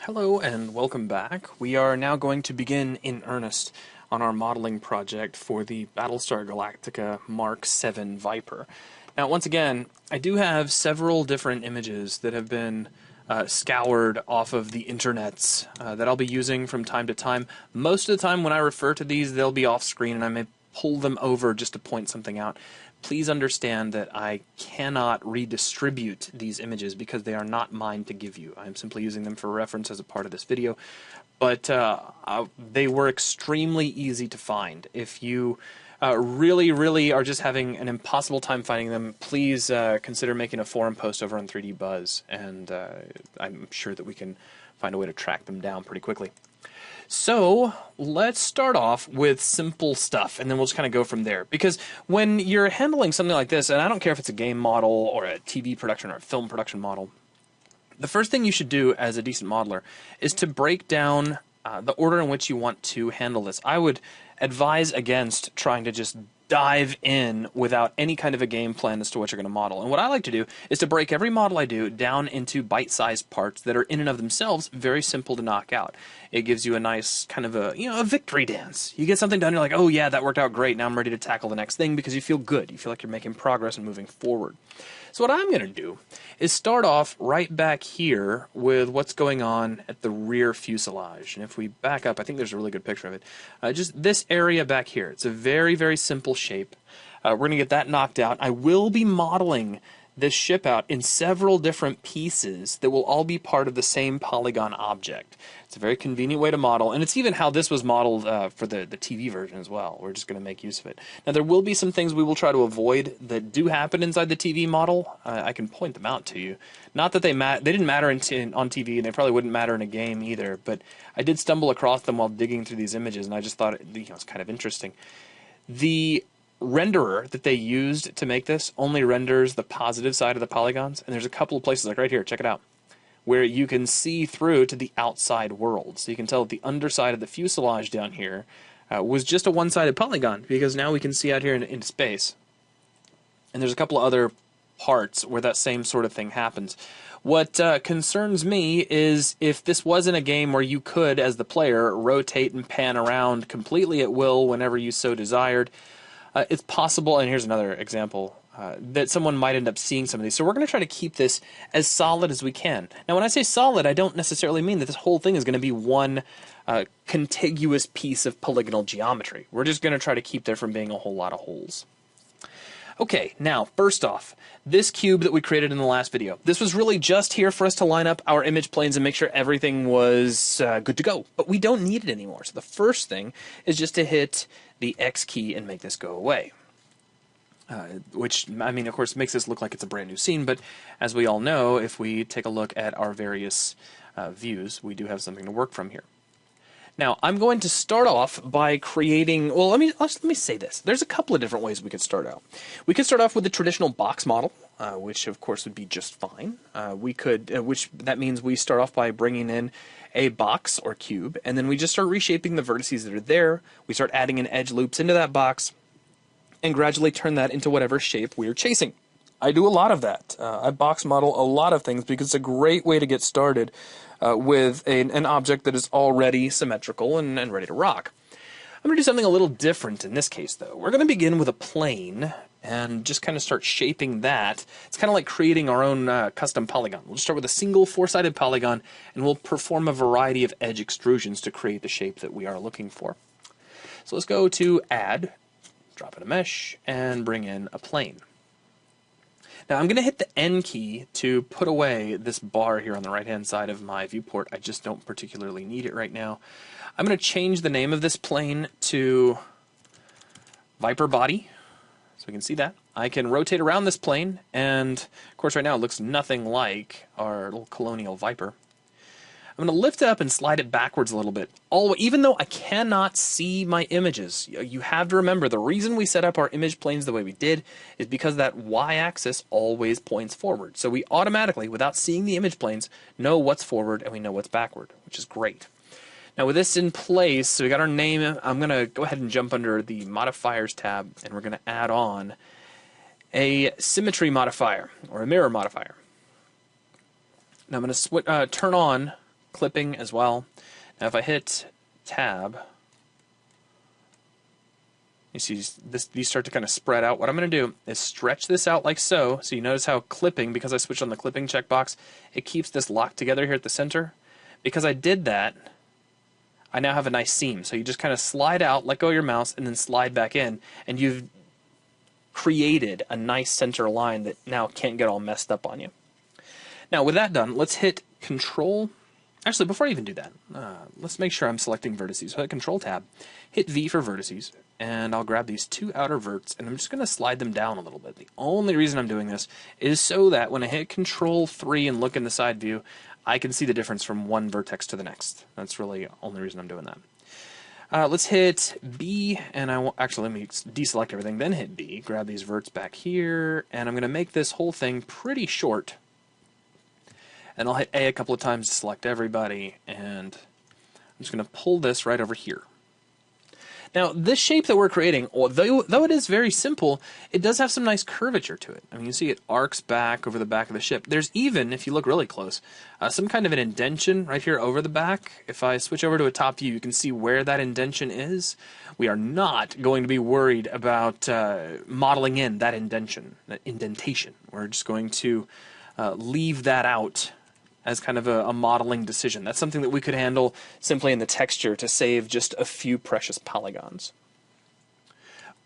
Hello and welcome back. We are now going to begin in earnest on our modeling project for the Battlestar Galactica Mark VII Viper. Now once again, I do have several different images that have been scoured off of the internets that I'll be using from time to time. Most of the time when I refer to these, they'll be off screen and I may pull them over just to point something out. Please understand that I cannot redistribute these images because they are not mine to give you. I'm simply using them for reference as a part of this video. But they were extremely easy to find. If you really are just having an impossible time finding them, please consider making a forum post over on 3DBuzz, and I'm sure that we can find a way to track them down pretty quickly. So let's start off with simple stuff, and then we'll just kind of go from there. Because when you're handling something like this, and I don't care if it's a game model or a TV production or a film production model, the first thing you should do as a decent modeler is to break down the order in which you want to handle this. I would advise against trying to just dive in without any kind of a game plan as to what you're going to model. And what I like to do is to break every model I do down into bite-sized parts that are in and of themselves very simple to knock out. It gives you a nice kind of a victory dance. You get something done, you're like, oh yeah, that worked out great, now I'm ready to tackle the next thing, because you feel good. You feel like you're making progress and moving forward. So what I'm going to do is start off right back here with what's going on at the rear fuselage. And if we back up, I think there's a really good picture of it. Just this area back here. It's a very simple shape. We're going to get that knocked out. I will be modeling this ship out in several different pieces that will all be part of the same polygon object. It's a very convenient way to model, and it's even how this was modeled for the TV version as well. We're just going to make use of it. Now there will be some things we will try to avoid that do happen inside the TV model. I can point them out to you. Not that they didn't matter on TV, and they probably wouldn't matter in a game either, but I did stumble across them while digging through these images, and I just thought it's kind of interesting. The renderer that they used to make this only renders the positive side of the polygons, and there's a couple of places, like right here, check it out, where you can see through to the outside world. So you can tell that the underside of the fuselage down here was just a one-sided polygon, because now we can see out here into space. And there's a couple of other parts where that same sort of thing happens. What concerns me is if this wasn't a game where you could, as the player, rotate and pan around completely at will whenever you so desired. It's possible, and here's another example, that someone might end up seeing some of these. So we're going to try to keep this as solid as we can. Now when I say solid, I don't necessarily mean that this whole thing is going to be one contiguous piece of polygonal geometry. We're just going to try to keep there from being a whole lot of holes. Okay, now, first off, this cube that we created in the last video. This was really just here for us to line up our image planes and make sure everything was good to go. But we don't need it anymore. So the first thing is just to hit the X key and make this go away. Which, I mean, of course, makes this look like it's a brand new scene, but as we all know, if we take a look at our various views, we do have something to work from here. Now, I'm going to start off by creating, well, let me say this. There's a couple of different ways we could start out. We could start off with the traditional box model, which of course would be just fine. Which that means we start off by bringing in a box or cube, and then we just start reshaping the vertices that are there. We start adding in edge loops into that box, and gradually turn that into whatever shape we're chasing. I do a lot of that. I box model a lot of things because it's a great way to get started with an object that is already symmetrical and ready to rock. I'm going to do something a little different in this case, though. We're going to begin with a plane and just kind of start shaping that. It's kind of like creating our own custom polygon. We'll just start with a single four-sided polygon, and we'll perform a variety of edge extrusions to create the shape that we are looking for. So let's go to Add, drop in a mesh, and bring in a plane. Now I'm going to hit the N key to put away this bar here on the right-hand side of my viewport. I just don't particularly need it right now. I'm going to change the name of this plane to Viper Body, so we can see that. I can rotate around this plane, and of course right now it looks nothing like our little colonial Viper. I'm going to lift it up and slide it backwards a little bit. Even though I cannot see my images, you have to remember the reason we set up our image planes the way we did is because that y-axis always points forward. So we automatically, without seeing the image planes, know what's forward and we know what's backward, which is great. Now with this in place, so we got our name, I'm going to go ahead and jump under the Modifiers tab, and we're going to add on a Symmetry modifier, or a Mirror modifier. Now I'm going to turn on clipping as well. Now if I hit tab, you see these start to kind of spread out. What I'm going to do is stretch this out like so. So you notice how clipping, because I switched on the clipping checkbox, it keeps this locked together here at the center. Because I did that, I now have a nice seam. So you just kind of slide out, let go of your mouse, and then slide back in, and you've created a nice center line that now can't get all messed up on you. Now with that done, let's hit Control. Actually, before I even do that, let's make sure I'm selecting vertices. So hit Control Tab, hit V for vertices, and I'll grab these two outer verts, and I'm just going to slide them down a little bit. The only reason I'm doing this is so that when I hit Control 3 and look in the side view, I can see the difference from one vertex to the next. That's really the only reason I'm doing that. Let's hit B, and actually, let me deselect everything, then hit B, grab these verts back here, and I'm going to make this whole thing pretty short. And I'll hit A a couple of times to select everybody, and I'm just going to pull this right over here. Now, this shape that we're creating, though it is very simple, it does have some nice curvature to it. I mean, you see it arcs back over the back of the ship. There's even, if you look really close, some kind of an indentation right here over the back. If I switch over to a top view, you can see where that indentation is. We are not going to be worried about modeling in that indentation. We're just going to leave that out as kind of a modeling decision. That's something that we could handle simply in the texture to save just a few precious polygons.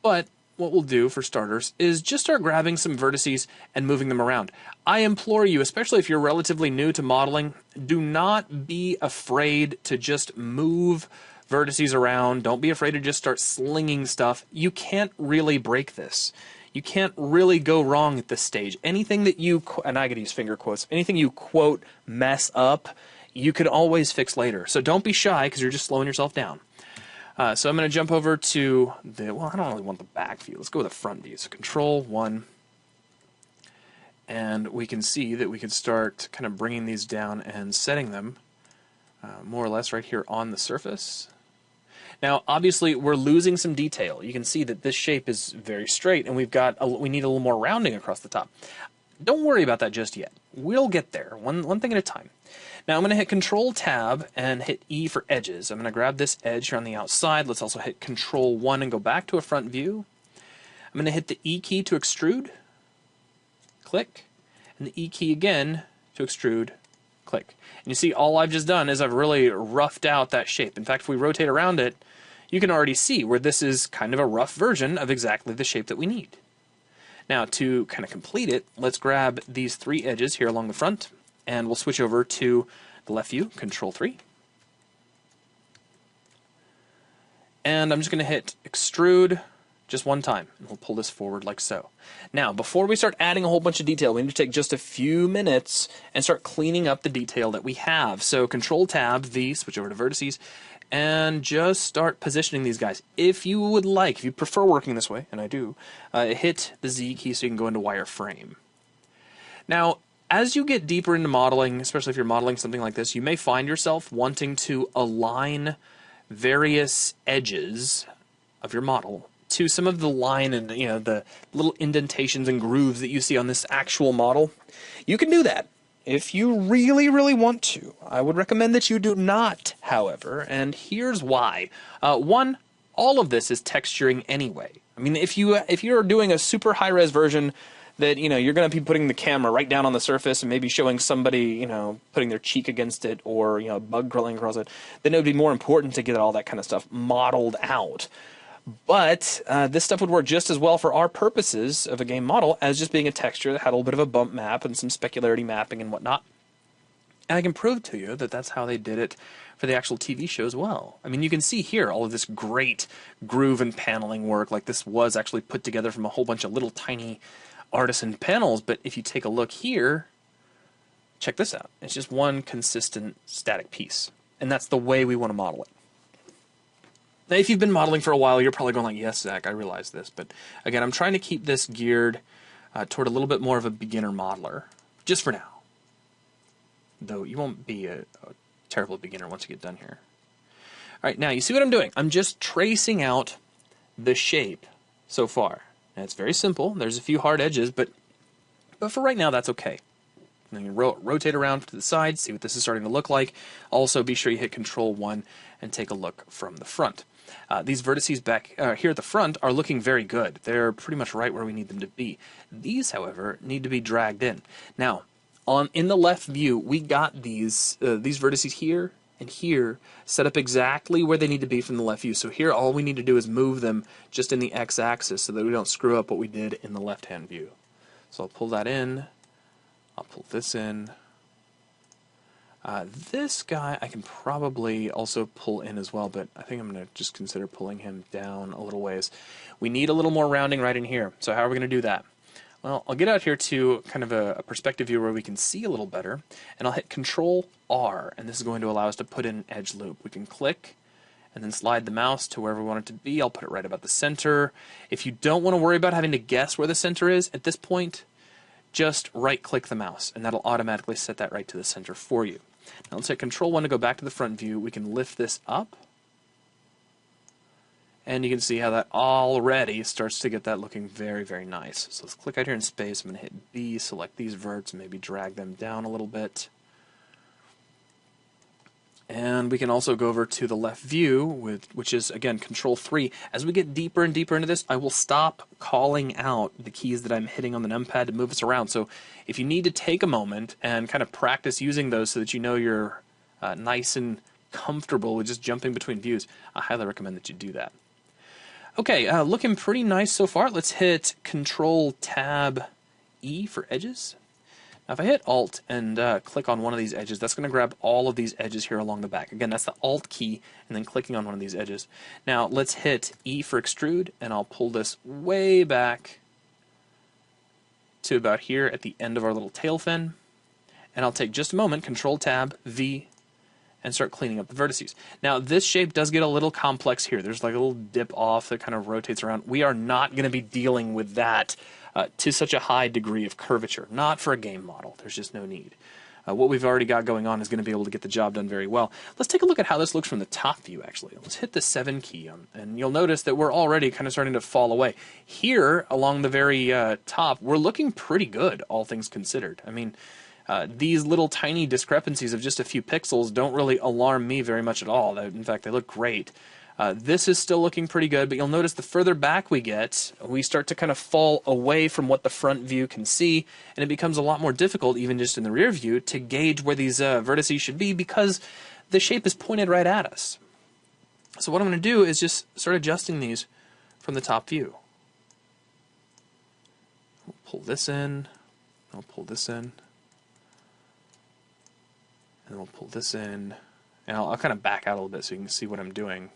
But what we'll do for starters is just start grabbing some vertices and moving them around. I implore you, especially if you're relatively new to modeling, do not be afraid to just move vertices around. Don't be afraid to just start slinging stuff. You can't really break this. You can't really go wrong at this stage. Anything that you, and I could use finger quotes, anything you quote mess up, you could always fix later. So don't be shy because you're just slowing yourself down. So I'm going to jump over to the, well, I don't really want the back view. Let's go with the front view. So Control 1. And we can see that we can start kind of bringing these down and setting them more or less right here on the surface. Now, obviously, we're losing some detail. You can see that this shape is very straight, and we need a little more rounding across the top. Don't worry about that just yet. We'll get there, one thing at a time. Now, I'm going to hit Control-Tab and hit E for edges. I'm going to grab this edge here on the outside. Let's also hit Control-1 and go back to a front view. I'm going to hit the E key to extrude. Click. And the E key again to extrude. Click. And you see, all I've just done is I've really roughed out that shape. In fact, if we rotate around it, you can already see where this is kind of a rough version of exactly the shape that we need. Now, to kind of complete it, let's grab these three edges here along the front, and we'll switch over to the left view, Control 3. And I'm just going to hit Extrude just one time, and we'll pull this forward like so. Now, before we start adding a whole bunch of detail, we need to take just a few minutes and start cleaning up the detail that we have. So Control-Tab, V, switch over to vertices, and just start positioning these guys. If you would like, if you prefer working this way, and I do, hit the Z key so you can go into wireframe. Now, as you get deeper into modeling, especially if you're modeling something like this, you may find yourself wanting to align various edges of your model to some of the line and the little indentations and grooves that you see on this actual model. You can do that if you really, really want to. I would recommend that you do not, however, and here's why. One, all of this is texturing anyway. I mean, if you're doing a super high-res version that you're going to be putting the camera right down on the surface and maybe showing somebody putting their cheek against it or a bug crawling across it, then it would be more important to get all that kind of stuff modeled out. But this stuff would work just as well for our purposes of a game model as just being a texture that had a little bit of a bump map and some specularity mapping and whatnot. And I can prove to you that that's how they did it for the actual TV show as well. I mean, you can see here all of this great groove and paneling work. Like, this was actually put together from a whole bunch of little tiny artisan panels. But if you take a look here, check this out. It's just one consistent static piece. And that's the way we want to model it. Now, if you've been modeling for a while, you're probably going like, yes, Zach, I realize this. But again, I'm trying to keep this geared toward a little bit more of a beginner modeler, just for now. Though you won't be a terrible beginner once you get done here. All right, now you see what I'm doing. I'm just tracing out the shape so far. And it's very simple. There's a few hard edges, but for right now, that's okay. And then you rotate around to the side, see what this is starting to look like. Also, be sure you hit Control 1 and take a look from the front. These vertices back here at the front are looking very good. They're pretty much right where we need them to be. These, however, need to be dragged in. Now, in the left view, we got these vertices here and here set up exactly where they need to be from the left view. So here, all we need to do is move them just in the x-axis so that we don't screw up what we did in the left-hand view. So I'll pull that in. I'll pull this in. This guy I can probably also pull in as well, but I think I'm going to just consider pulling him down a little ways. We need a little more rounding right in here. So how are we going to do that? Well, I'll get out here to kind of a perspective view where we can see a little better, and I'll hit Control R, and this is going to allow us to put in an edge loop. We can click and then slide the mouse to wherever we want it to be. I'll put it right about the center. If you don't want to worry about having to guess where the center is at this point, just right-click the mouse, and that'll automatically set that right to the center for you. Now let's hit Control 1 to go back to the front view. We can lift this up, and you can see how that already starts to get that looking very, very nice. So let's click out here in space. I'm going to hit B, select these verts, and maybe drag them down a little bit. And we can also go over to the left view, which is, again, Control 3. As we get deeper and deeper into this, I will stop calling out the keys that I'm hitting on the numpad to move us around. So if you need to take a moment and kind of practice using those so that you know you're nice and comfortable with just jumping between views, I highly recommend that you do that. Okay, looking pretty nice so far. Let's hit Control-Tab-E for edges. Now if I hit Alt and click on one of these edges, that's going to grab all of these edges here along the back. Again, that's the Alt key, and then clicking on one of these edges. Now let's hit E for extrude, and I'll pull this way back to about here at the end of our little tail fin. And I'll take just a moment, Control-Tab-V, and start cleaning up the vertices. Now this shape does get a little complex here. There's like a little dip off that kind of rotates around. We are not going to be dealing with that to such a high degree of curvature. Not for a game model. There's just no need. What we've already got going on is going to be able to get the job done very well. Let's take a look at how this looks from the top view, actually. Let's hit the 7 key, and you'll notice that we're already kind of starting to fall away. Here, along the very top, we're looking pretty good, all things considered. I mean, these little tiny discrepancies of just a few pixels don't really alarm me very much at all. In fact, they look great. This is still looking pretty good, but you'll notice the further back we get, we start to kind of fall away from what the front view can see, and it becomes a lot more difficult, even just in the rear view, to gauge where these vertices should be because the shape is pointed right at us. So what I'm going to do is just start adjusting these from the top view. I'll pull this in, I'll pull this in, and then we'll pull this in, and I'll kind of back out a little bit so you can see what I'm doing.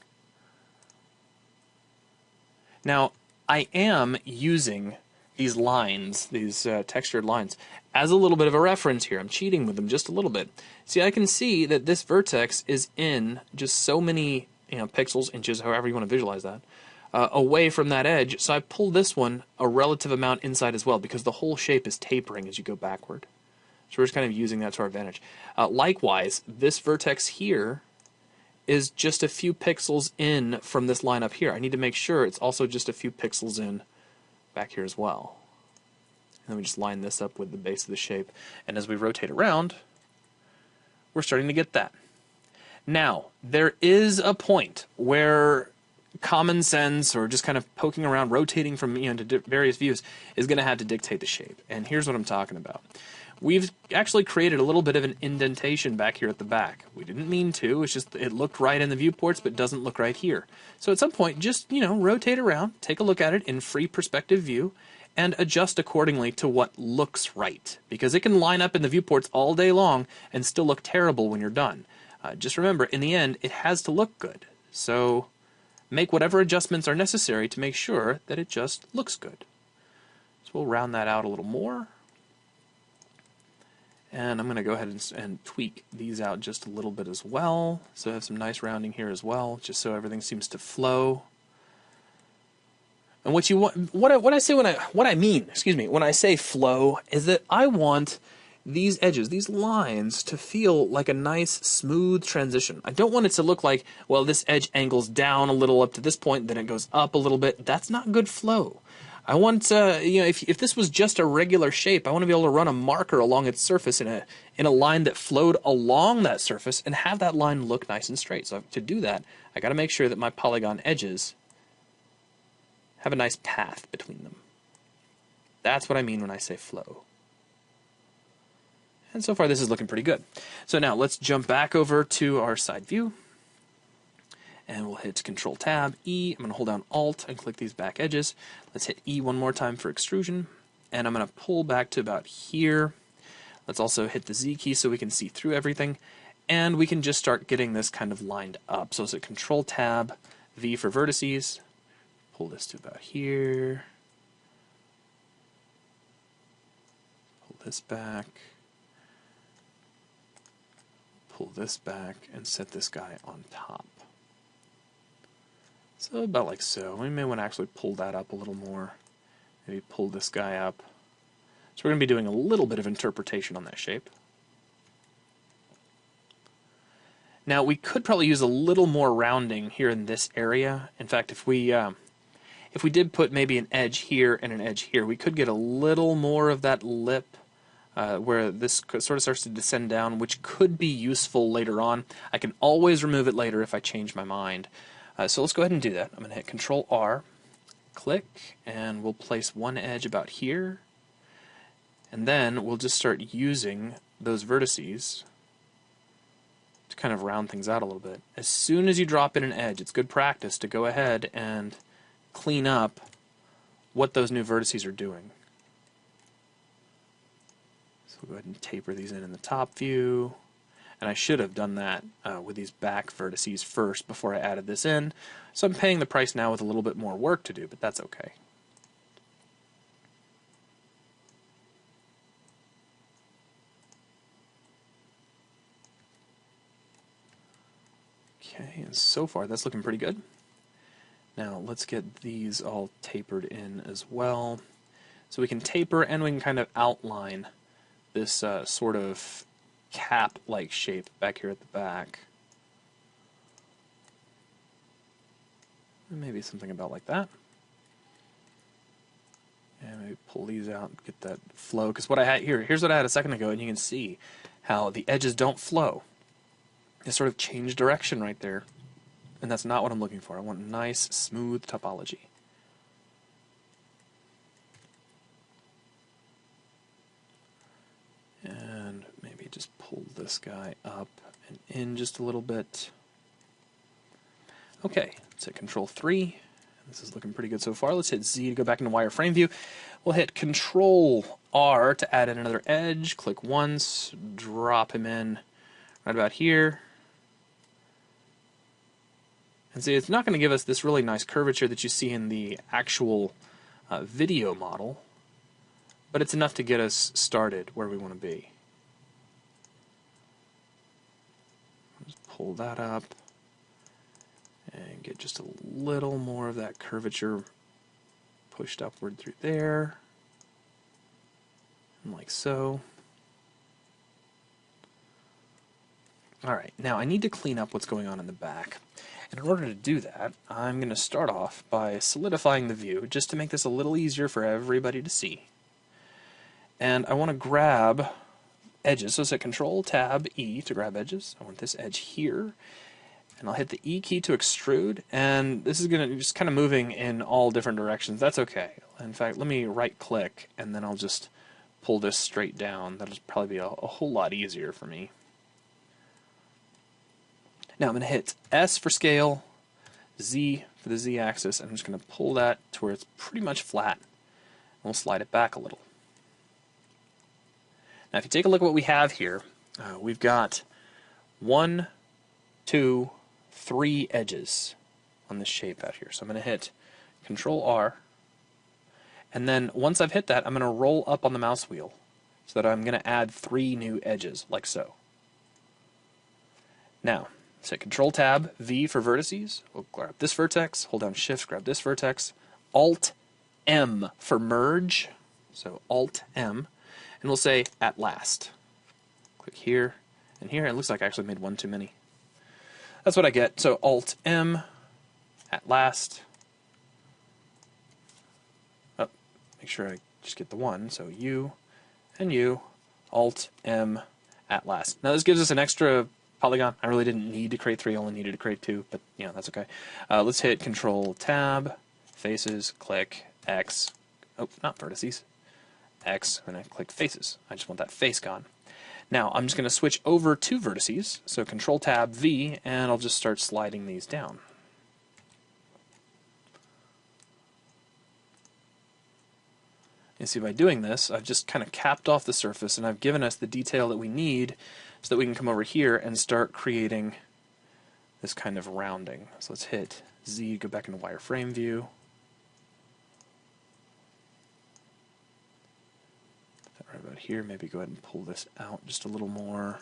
Now, I am using these lines, these textured lines, as a little bit of a reference here. I'm cheating with them just a little bit. See, I can see that this vertex is in just so many pixels, inches, however you want to visualize that, away from that edge. So I pull this one a relative amount inside as well because the whole shape is tapering as you go backward. So we're just kind of using that to our advantage. Likewise, this vertex here is just a few pixels in from this line up here. I need to make sure it's also just a few pixels in back here as well. And then we just line this up with the base of the shape. And as we rotate around, we're starting to get that. Now, there is a point where common sense or just kind of poking around, rotating from to various views is going to have to dictate the shape. And here's what I'm talking about. We've actually created a little bit of an indentation back here at the back. We didn't mean to, it's just it looked right in the viewports but doesn't look right here. So at some point just, rotate around, take a look at it in free perspective view, and adjust accordingly to what looks right. Because it can line up in the viewports all day long and still look terrible when you're done. Just remember, in the end, it has to look good. So make whatever adjustments are necessary to make sure that it just looks good. So we'll round that out a little more. And I'm going to go ahead and tweak these out just a little bit as well. So I have some nice rounding here as well, just so everything seems to flow. And what you want, what I mean when I say flow is that I want these edges, these lines, to feel like a nice smooth transition. I don't want it to look like, well, this edge angles down a little up to this point, then it goes up a little bit. That's not good flow. I want, if this was just a regular shape, I want to be able to run a marker along its surface in a line that flowed along that surface and have that line look nice and straight. So to do that, I got to make sure that my polygon edges have a nice path between them. That's what I mean when I say flow. And so far this is looking pretty good. So now let's jump back over to our side view. And we'll hit Control Tab, E. I'm going to hold down Alt and click these back edges. Let's hit E one more time for extrusion. And I'm going to pull back to about here. Let's also hit the Z key so we can see through everything. And we can just start getting this kind of lined up. So let's hit Control Tab, V for vertices. Pull this to about here. Pull this back. Pull this back and set this guy on top. So about like so. We may want to actually pull that up a little more. Maybe pull this guy up. So we're going to be doing a little bit of interpretation on that shape. Now we could probably use a little more rounding here in this area. In fact, if we did put maybe an edge here and an edge here, we could get a little more of that lip where this sort of starts to descend down, which could be useful later on. I can always remove it later if I change my mind. So let's go ahead and do that. I'm going to hit Control R, click, and we'll place one edge about here. And then we'll just start using those vertices to kind of round things out a little bit. As soon as you drop in an edge, it's good practice to go ahead and clean up what those new vertices are doing. So we'll go ahead and taper these in the top view. And I should have done that with these back vertices first before I added this in. So I'm paying the price now with a little bit more work to do, but that's okay. Okay, and so far that's looking pretty good. Now let's get these all tapered in as well. So we can taper and we can kind of outline this sort of cap-like shape back here at the back. And maybe something about like that. And maybe pull these out and get that flow. Because what I had here's what I had a second ago, and you can see how the edges don't flow. They sort of change direction right there. And that's not what I'm looking for. I want nice, smooth topology. And maybe just pull this guy up and in just a little bit. Okay, let's hit Control 3. This is looking pretty good so far. Let's hit Z to go back into wireframe view. We'll hit Control R to add in another edge. Click once, drop him in right about here. And see, it's not going to give us this really nice curvature that you see in the actual video model, but it's enough to get us started where we want to be. Just pull that up and get just a little more of that curvature pushed upward through there, and like so. Alright, now I need to clean up what's going on in the back. And in order to do that, I'm going to start off by solidifying the view, just to make this a little easier for everybody to see. And I want to grab edges, so set Control Tab E to grab edges. I want this edge here, and I'll hit the E key to extrude, and this is going to just kind of moving in all different directions. That's okay. In fact, let me right click, and then I'll just pull this straight down. That'll probably be a whole lot easier for me. Now I'm going to hit S for scale, Z for the Z axis, and I'm just going to pull that to where it's pretty much flat. And we'll slide it back a little. Now if you take a look at what we have here, we've got 1, 2, 3 edges on this shape out here. So I'm going to hit Control R, and then once I've hit that, I'm going to roll up on the mouse wheel so that I'm going to add 3 new edges, like so. Now, set Control Tab V for vertices. We'll grab this vertex, hold down Shift, grab this vertex. Alt M for merge. So Alt M. And we'll say at last. Click here and here. It looks like I actually made one too many. That's what I get. So Alt M at last. Oh, make sure I just get the one. So U and U, Alt M at last. Now this gives us an extra polygon. I really didn't need to create 3, I only needed to create 2, but you know, that's okay. Let's hit Control Tab, Faces, click X. Oh, not vertices. X, and I click Faces. I just want that face gone. Now I'm just going to switch over to vertices. So Control Tab V, and I'll just start sliding these down. You see, by doing this, I've just kind of capped off the surface, and I've given us the detail that we need so that we can come over here and start creating this kind of rounding. So let's hit Z, go back into wireframe view. Put that right about here. Maybe go ahead and pull this out just a little more.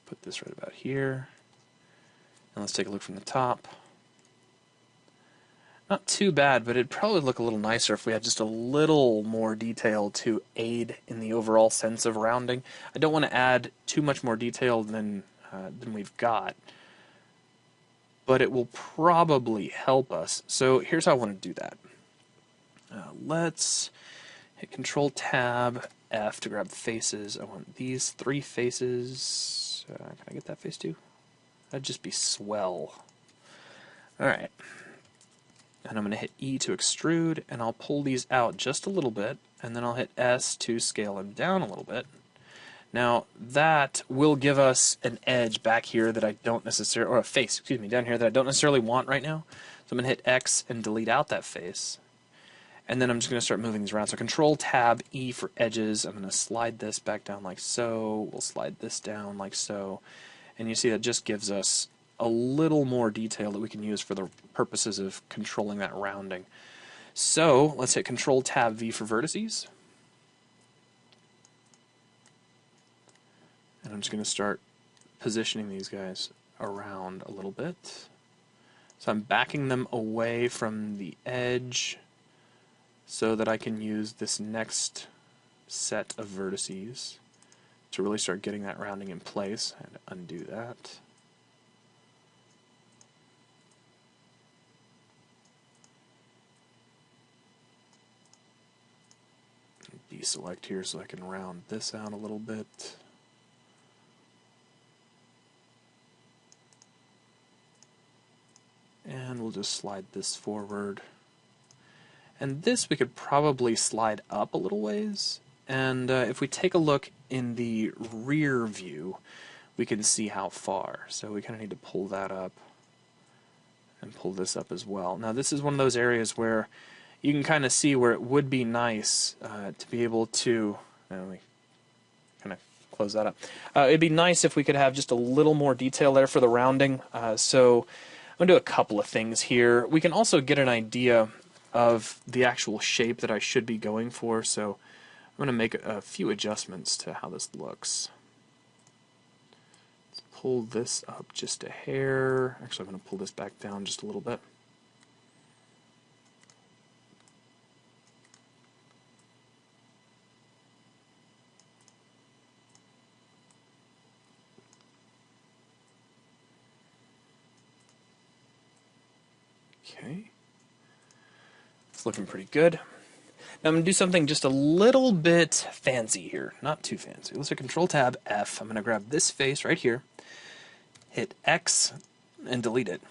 Put this right about here. And let's take a look from the top. Not too bad, but it'd probably look a little nicer if we had just a little more detail to aid in the overall sense of rounding. I don't want to add too much more detail than we've got, but it will probably help us. So here's how I want to do that. Let's hit Control Tab F to grab faces. I want these 3 faces. Can I get that face too? That'd just be swell. Alright. And I'm going to hit E to extrude, and I'll pull these out just a little bit, and then I'll hit S to scale them down a little bit. Now, that will give us an edge back here that I don't necessarily, or a face, excuse me, down here that I don't necessarily want right now. So I'm going to hit X and delete out that face. And then I'm just going to start moving these around. So Control Tab E for edges. I'm going to slide this back down like so. We'll slide this down like so. And you see that just gives us a little more detail that we can use for the purposes of controlling that rounding. So let's hit Control Tab V for vertices. And I'm just going to start positioning these guys around a little bit. So I'm backing them away from the edge so that I can use this next set of vertices to really start getting that rounding in place. I had to undo that. Deselect here so I can round this out a little bit. And we'll just slide this forward. And this we could probably slide up a little ways. And if we take a look in the rear view, we can see how far. So we kind of need to pull that up and pull this up as well. Now this is one of those areas where you can kind of see where it would be nice to be able to, let me kind of close that up. It'd be nice if we could have just a little more detail there for the rounding. So I'm going to do a couple of things here. We can also get an idea of the actual shape that I should be going for, so I'm going to make a few adjustments to how this looks. Let's pull this up just a hair. Actually, I'm going to pull this back down just a little bit. Okay. It's looking pretty good. Now I'm going to do something just a little bit fancy here. Not too fancy. Let's hit Control Tab F. I'm going to grab this face right here, hit X, and delete it.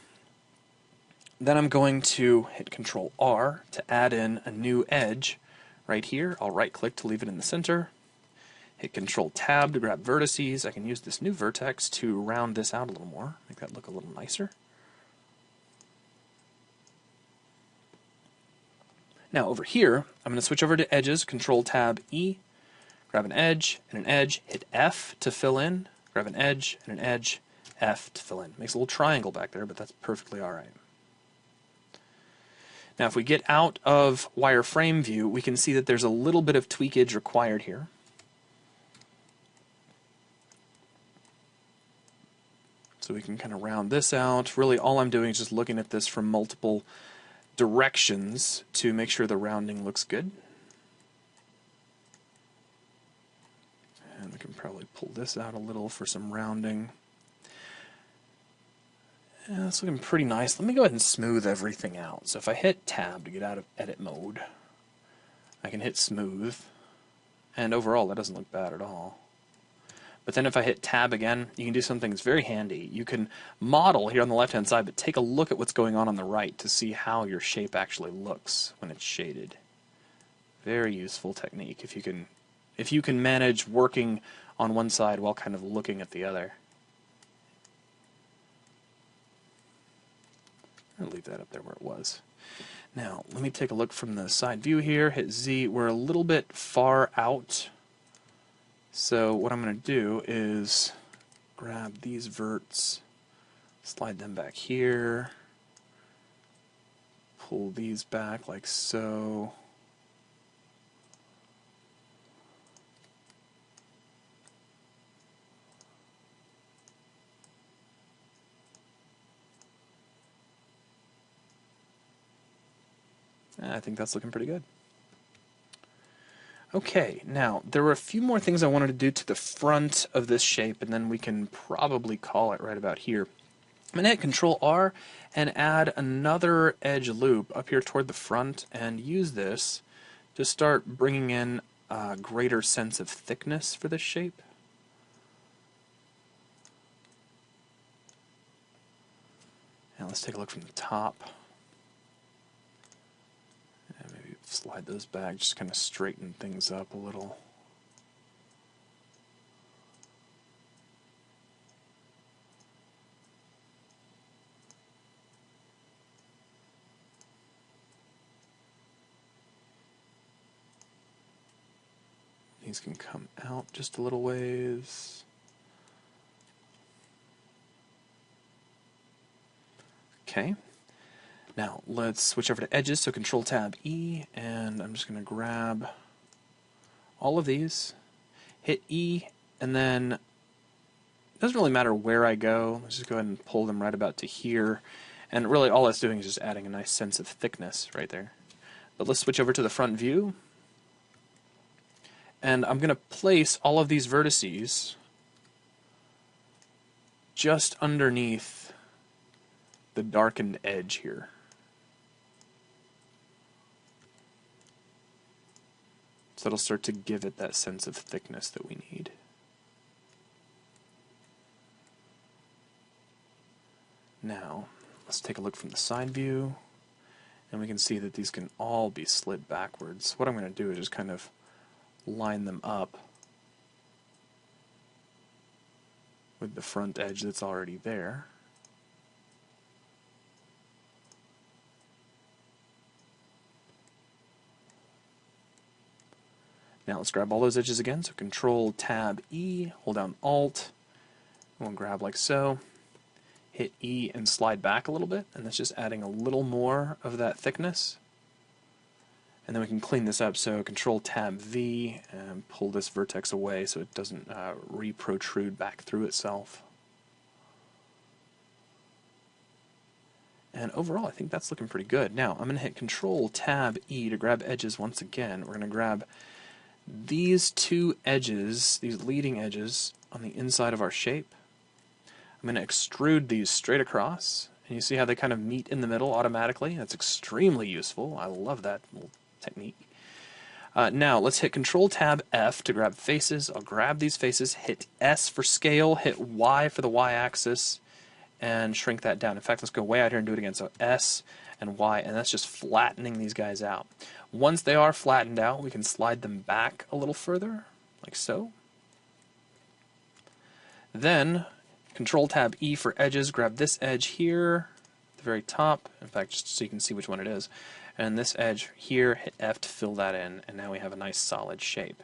Then I'm going to hit Control R to add in a new edge right here. I'll right click to leave it in the center. Hit Control Tab to grab vertices. I can use this new vertex to round this out a little more, make that look a little nicer. Now over here, I'm going to switch over to edges, Control Tab E, grab an edge and an edge, hit F to fill in, grab an edge and an edge, F to fill in. Makes a little triangle back there, but that's perfectly alright. Now if we get out of wireframe view, we can see that there's a little bit of tweakage required here. So we can kind of round this out. Really all I'm doing is just looking at this from multiple directions to make sure the rounding looks good. I can probably pull this out a little for some rounding. Yeah, that's looking pretty nice. Let me go ahead and smooth everything out. So if I hit Tab to get out of edit mode, I can hit smooth, and overall that doesn't look bad at all. But then if I hit Tab again, you can do something that's very handy. You can model here on the left-hand side, but take a look at what's going on the right to see how your shape actually looks when it's shaded. Very useful technique if you can manage working on one side while kind of looking at the other. I'll leave that up there where it was. Now, let me take a look from the side view here, hit Z. We're a little bit far out. So what I'm going to do is grab these verts, slide them back here, pull these back like so. I think that's looking pretty good. Okay, now there were a few more things I wanted to do to the front of this shape, and then we can probably call it right about here. I'm going to hit Control R and add another edge loop up here toward the front, and use this to start bringing in a greater sense of thickness for this shape. Now let's take a look from the top. Slide those back, just kind of straighten things up a little. These can come out just a little ways. Okay. Now let's switch over to edges, so Control Tab E, and I'm just going to grab all of these, hit E, and then it doesn't really matter where I go. Let's just go ahead and pull them right about to here, and really all that's doing is just adding a nice sense of thickness right there. But let's switch over to the front view, and I'm going to place all of these vertices just underneath the darkened edge here. So it'll start to give it that sense of thickness that we need. Now, let's take a look from the side view, and we can see that these can all be slid backwards. What I'm going to do is just kind of line them up with the front edge that's already there. Now let's grab all those edges again, so Control Tab E, hold down Alt, and we'll grab like so, hit E and slide back a little bit, and that's just adding a little more of that thickness. And then we can clean this up, so Control Tab V and pull this vertex away so it doesn't re-protrude back through itself. And overall, I think that's looking pretty good. Now, I'm going to hit Control Tab E to grab edges once again. We're going to grab these two edges, these leading edges, on the inside of our shape. I'm going to extrude these straight across, and you see how they kind of meet in the middle automatically? That's extremely useful. I love that little technique. Now, let's hit Control Tab F to grab faces. I'll grab these faces, hit S for scale, hit Y for the Y-axis, and shrink that down. In fact, let's go way out here and do it again. So S and Y, and that's just flattening these guys out. Once they are flattened out, we can slide them back a little further, like so. Then, Control Tab E for edges, grab this edge here at the very top, in fact, just so you can see which one it is, and this edge here, hit F to fill that in, and now we have a nice solid shape.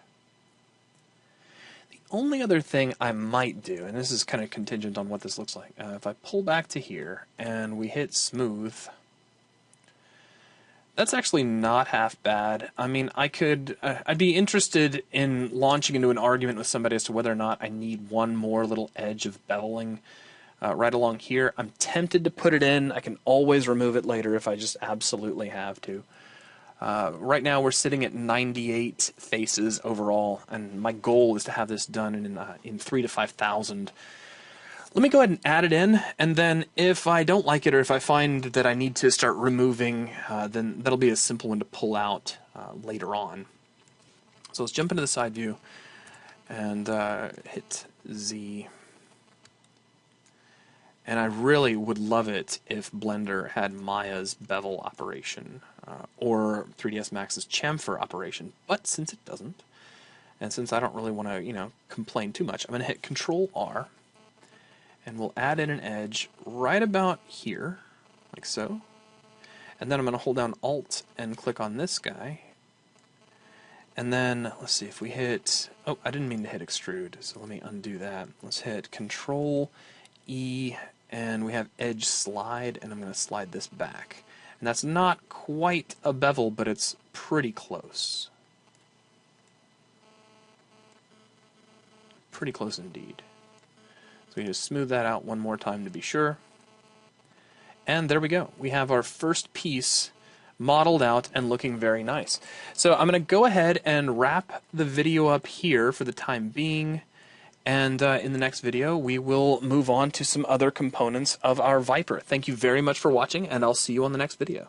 The only other thing I might do, and this is kind of contingent on what this looks like, if I pull back to here and we hit Smooth, that's actually not half bad. I mean, I'd be interested in launching into an argument with somebody as to whether or not I need one more little edge of beveling right along here. I'm tempted to put it in. I can always remove it later if I just absolutely have to. Right now we're sitting at 98 faces overall, and my goal is to have this done in 3 to 5,000. Let me go ahead and add it in, and then if I don't like it or if I find that I need to start removing, then that'll be a simple one to pull out later on. So let's jump into the side view and hit Z. And I really would love it if Blender had Maya's bevel operation or 3ds Max's chamfer operation, but since it doesn't, and since I don't really want to, complain too much, I'm going to hit Control R, and we'll add in an edge right about here, like so. And then I'm going to hold down Alt and click on this guy. And then, let's see, if we hit... Oh, I didn't mean to hit Extrude, so let me undo that. Let's hit Control E, and we have Edge Slide, and I'm going to slide this back. And that's not quite a bevel, but it's pretty close. Pretty close indeed. So we just smooth that out one more time to be sure. And there we go. We have our first piece modeled out and looking very nice. So I'm going to go ahead and wrap the video up here for the time being. And in the next video, we will move on to some other components of our Viper. Thank you very much for watching, and I'll see you on the next video.